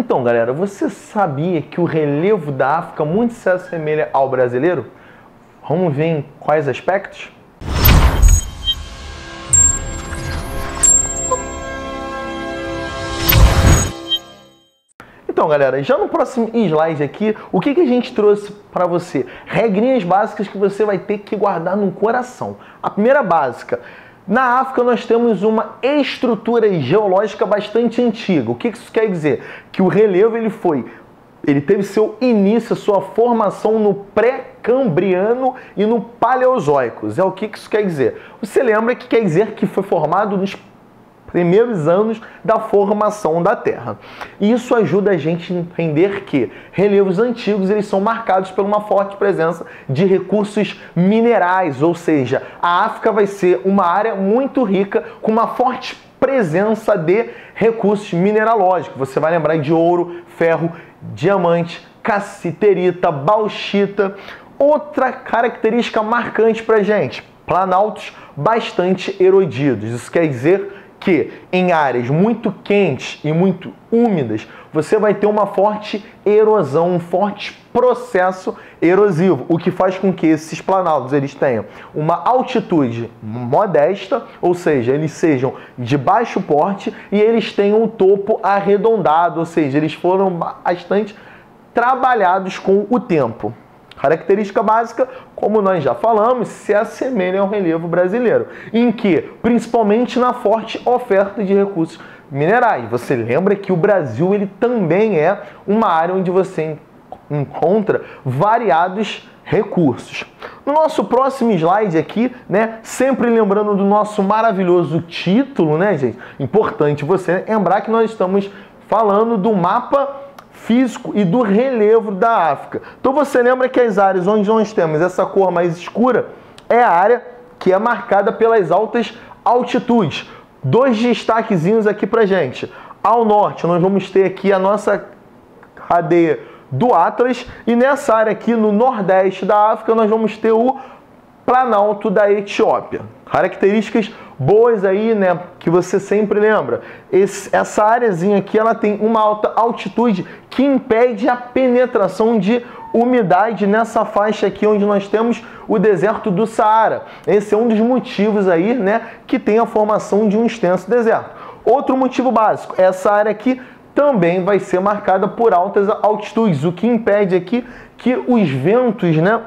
Então, galera, você sabia que o relevo da África muito se assemelha ao brasileiro? Vamos ver em quais aspectos? Então, galera, já no próximo slide aqui, o que a gente trouxe para você? Regrinhas básicas que você vai ter que guardar no coração. A primeira básica: na África nós temos uma estrutura geológica bastante antiga. O que isso quer dizer? Que o relevo ele teve seu início, sua formação no pré-cambriano e no paleozoico. O que isso quer dizer? Você lembra que quer dizer que foi formado nos primeiros anos da formação da Terra. Isso ajuda a gente a entender que relevos antigos eles são marcados por uma forte presença de recursos minerais, ou seja, a África vai ser uma área muito rica com uma forte presença de recursos mineralógicos. Você vai lembrar de ouro, ferro, diamante, cassiterita, bauxita. Outra característica marcante para a gente: planaltos bastante erodidos. Isso quer dizer que em áreas muito quentes e muito úmidas, você vai ter uma forte erosão, um forte processo erosivo, o que faz com que esses planaltos eles tenham uma altitude modesta, ou seja, eles sejam de baixo porte e eles tenham o topo arredondado, ou seja, eles foram bastante trabalhados com o tempo. Característica básica, como nós já falamos, se assemelha ao relevo brasileiro, em que, principalmente na forte oferta de recursos minerais. Você lembra que o Brasil ele também é uma área onde você encontra variados recursos. No nosso próximo slide aqui, né, sempre lembrando do nosso maravilhoso título, né, gente? Importante você lembrar que nós estamos falando do mapa físico e do relevo da África. Então você lembra que as áreas onde nós temos essa cor mais escura é a área que é marcada pelas altas altitudes. Dois destaquezinhos aqui pra gente. Ao norte nós vamos ter aqui a nossa cadeia do Atlas e nessa área aqui no nordeste da África nós vamos ter o Planalto da Etiópia. Características boas aí, né, que você sempre lembra. Essa áreazinha aqui, ela tem uma alta altitude que impede a penetração de umidade nessa faixa aqui onde nós temos o deserto do Saara. Esse é um dos motivos aí, né, que tem a formação de um extenso deserto. Outro motivo básico, essa área aqui também vai ser marcada por altas altitudes, o que impede aqui que os ventos, né,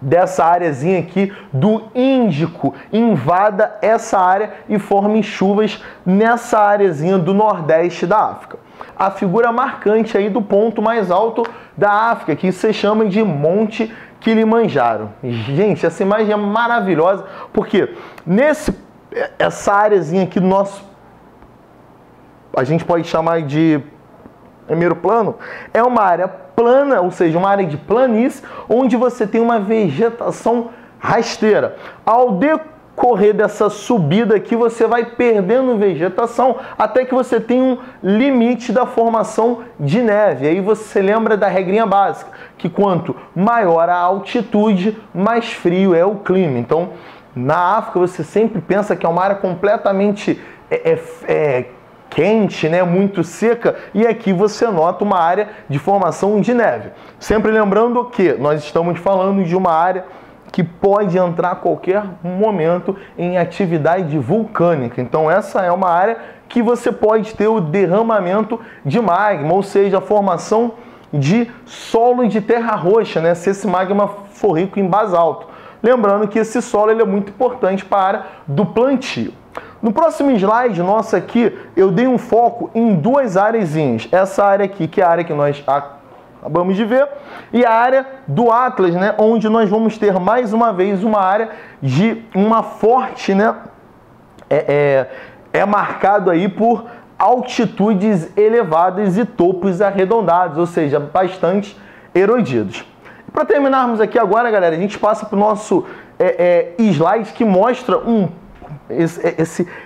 dessa áreazinha aqui do Índico invada essa área e forme chuvas nessa áreazinha do nordeste da África. A figura marcante aí do ponto mais alto da África, que se chama de Monte Kilimanjaro. Gente, essa imagem é maravilhosa, porque essa áreazinha aqui do nosso, a gente pode chamar de primeiro plano, é uma área plana, ou seja, uma área de planície, onde você tem uma vegetação rasteira. Ao decorrer dessa subida aqui, você vai perdendo vegetação até que você tem um limite da formação de neve. Aí você lembra da regrinha básica, que quanto maior a altitude, mais frio é o clima. Então, na África, você sempre pensa que é uma área completamente quente, né, muito seca, e aqui você nota uma área de formação de neve. Sempre lembrando que nós estamos falando de uma área que pode entrar a qualquer momento em atividade vulcânica. Então essa é uma área que você pode ter o derramamento de magma, ou seja, a formação de solo de terra roxa, né, se esse magma for rico em basalto. Lembrando que esse solo ele é muito importante para a área do plantio. No próximo slide nosso aqui, eu dei um foco em duas áreazinhas. Essa área aqui, que é a área que nós acabamos de ver, e a área do Atlas, né, onde nós vamos ter mais uma vez uma área de uma forte, né, marcado aí por altitudes elevadas e topos arredondados, ou seja, bastante erodidos. Para terminarmos aqui agora, galera, a gente passa para o nosso slide que mostra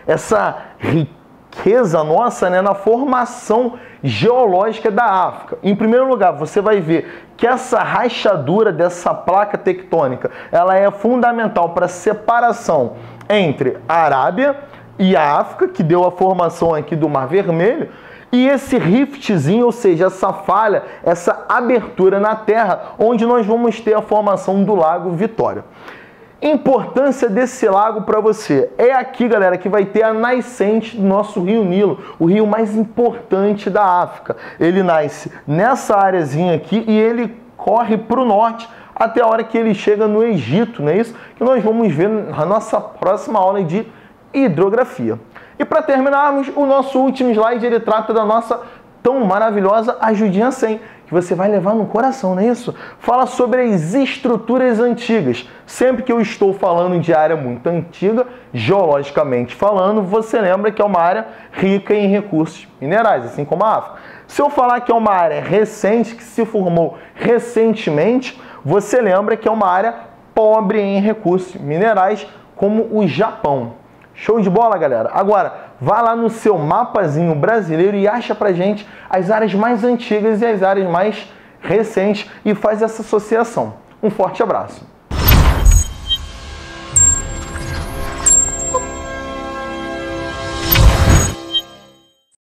essa riqueza nossa, né, na formação geológica da África. Em primeiro lugar, você vai ver que essa rachadura dessa placa tectônica, ela é fundamental para a separação entre a Arábia e a África, que deu a formação aqui do Mar Vermelho, e esse riftzinho, ou seja, essa falha, essa abertura na terra, onde nós vamos ter a formação do Lago Vitória. Importância desse lago para você. É aqui, galera, que vai ter a nascente do nosso rio Nilo, o rio mais importante da África. Ele nasce nessa areazinha aqui e ele corre para o norte até a hora que ele chega no Egito, não é isso? Que nós vamos ver na nossa próxima aula de hidrografia. E para terminarmos, o nosso último slide, ele trata da nossa tão maravilhosa ajudinha 100, que você vai levar no coração, não é isso? Fala sobre as estruturas antigas. Sempre que eu estou falando de área muito antiga, geologicamente falando, você lembra que é uma área rica em recursos minerais, assim como a África. Se eu falar que é uma área recente, que se formou recentemente, você lembra que é uma área pobre em recursos minerais, como o Japão. Show de bola, galera? Agora, vá lá no seu mapazinho brasileiro e acha pra gente as áreas mais antigas e as áreas mais recentes e faz essa associação. Um forte abraço!